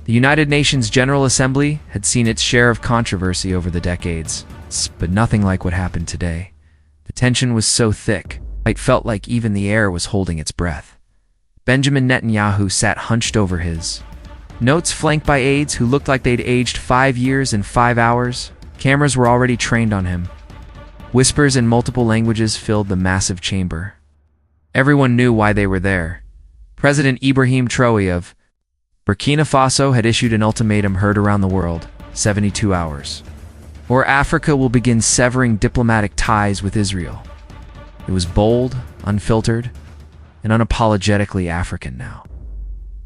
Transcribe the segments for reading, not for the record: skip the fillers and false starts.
The United Nations General Assembly had seen its share of controversy over the decades, but nothing like what happened today. The tension was so thick, it felt like even the air was holding its breath. Benjamin Netanyahu sat hunched over his notes, flanked by aides who looked like they'd aged 5 years in 5 hours. Cameras were already trained on him. Whispers in multiple languages filled the massive chamber. Everyone knew why they were there. President Ibrahim Traoré of Burkina Faso had issued an ultimatum heard around the world: 72 hours, or Africa will begin severing diplomatic ties with Israel. It was bold, unfiltered, and unapologetically African now.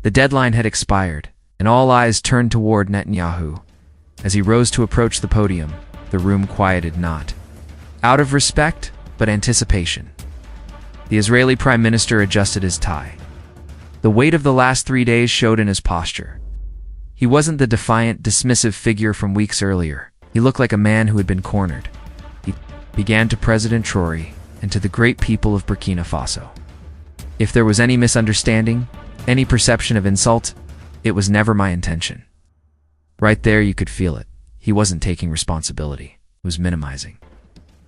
The deadline had expired, and all eyes turned toward Netanyahu. As he rose to approach the podium, the room quieted not. Out of respect, but anticipation. The Israeli Prime Minister adjusted his tie. The weight of the last 3 days showed in his posture. He wasn't the defiant, dismissive figure from weeks earlier. He looked like a man who had been cornered. He began to President Traoré and to the great people of Burkina Faso. If there was any misunderstanding, any perception of insult, it was never my intention. Right there you could feel it. He wasn't taking responsibility. He was minimizing.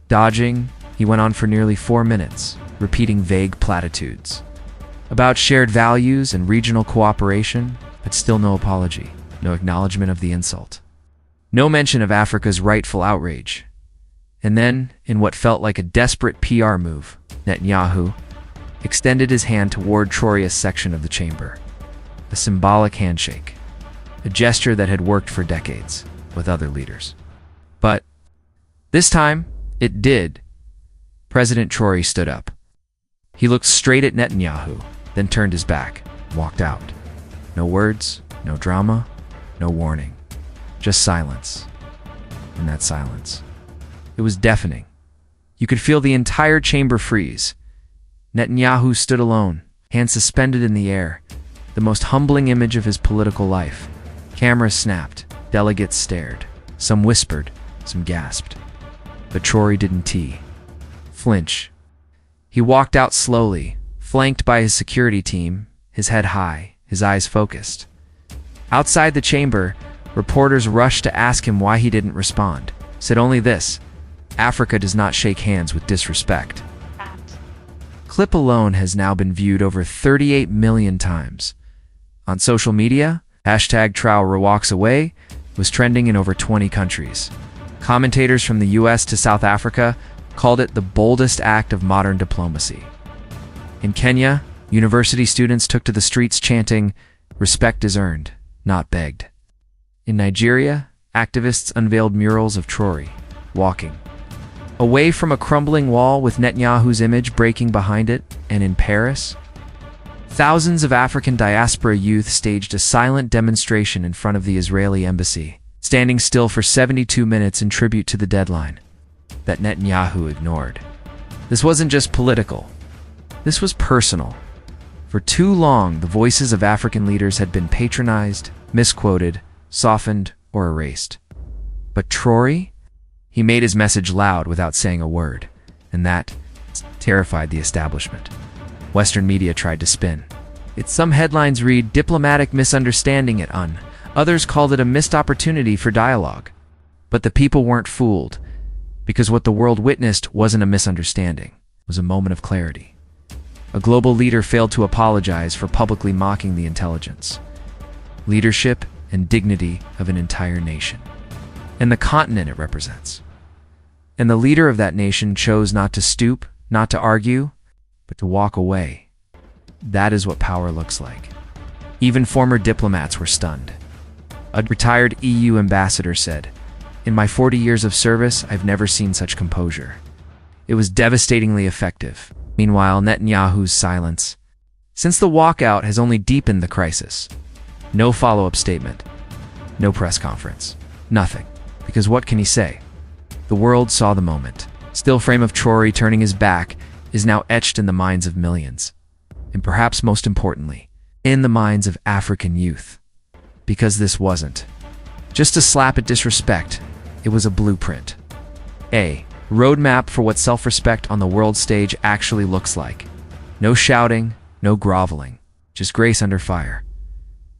Dodging, he went on for nearly 4 minutes, repeating vague platitudes about shared values and regional cooperation, but still no apology, no acknowledgement of the insult. No mention of Africa's rightful outrage. And then, in what felt like a desperate PR move, Netanyahu extended his hand toward Traoré's section of the chamber. A symbolic handshake, a gesture that had worked for decades with other leaders. But this time, it did. President Traoré stood up. He looked straight at Netanyahu, then turned his back, walked out. No words, no drama, no warning. Just silence. And that silence, it was deafening. You could feel the entire chamber freeze. Netanyahu stood alone, hands suspended in the air, the most humbling image of his political life. Cameras snapped, delegates stared. Some whispered, some gasped. But Traoré didn't flinch. He walked out slowly, flanked by his security team, his head high, his eyes focused. Outside the chamber, reporters rushed to ask him why he didn't respond. Said only this: Africa does not shake hands with disrespect. Clip alone has now been viewed over 38 million times. On social media, #Traoré walks away was trending in over 20 countries. Commentators from the US to South Africa called it the boldest act of modern diplomacy. In Kenya, university students took to the streets chanting, "Respect is earned, not begged." In Nigeria, activists unveiled murals of Traoré walking away from a crumbling wall with Netanyahu's image breaking behind it. And in Paris, thousands of African diaspora youth staged a silent demonstration in front of the Israeli embassy, standing still for 72 minutes in tribute to the deadline that Netanyahu ignored. This wasn't just political. This was personal. For too long, the voices of African leaders had been patronized, misquoted, softened, or erased. But Traoré? He made his message loud without saying a word, and that terrified the establishment. Western media tried to spin it. Some headlines read, "Diplomatic misunderstanding at UN." Others called it a missed opportunity for dialogue. But the people weren't fooled, because what the world witnessed wasn't a misunderstanding. It was a moment of clarity. A global leader failed to apologize for publicly mocking the intelligence, leadership, and dignity of an entire nation, and the continent it represents. And the leader of that nation chose not to stoop, not to argue, but to walk away. That is what power looks like. Even former diplomats were stunned. A retired EU ambassador said, "In my 40 years of service, I've never seen such composure." It was devastatingly effective. Meanwhile, Netanyahu's silence, since the walkout, has only deepened the crisis. No follow-up statement. No press conference. Nothing. Because what can he say? The world saw the moment. Still frame of Traoré turning his back is now etched in the minds of millions. And perhaps most importantly, in the minds of African youth. Because this wasn't just a slap at disrespect, it was a blueprint. A roadmap for what self-respect on the world stage actually looks like. No shouting, no groveling, just grace under fire.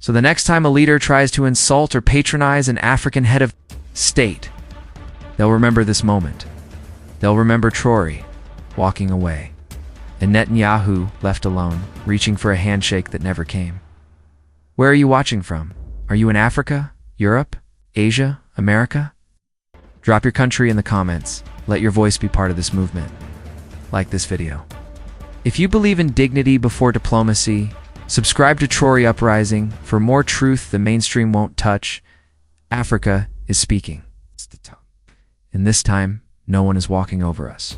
So the next time a leader tries to insult or patronize an African head of state, they'll remember this moment. They'll remember Traoré walking away, and Netanyahu left alone, reaching for a handshake that never came. Where are you watching from? Are you in Africa, Europe, Asia, America? Drop your country in the comments. Let your voice be part of this movement. Like this video. If you believe in dignity before diplomacy, subscribe to Traoré Uprising for more truth the mainstream won't touch. Africa is speaking. And this time, no one is walking over us.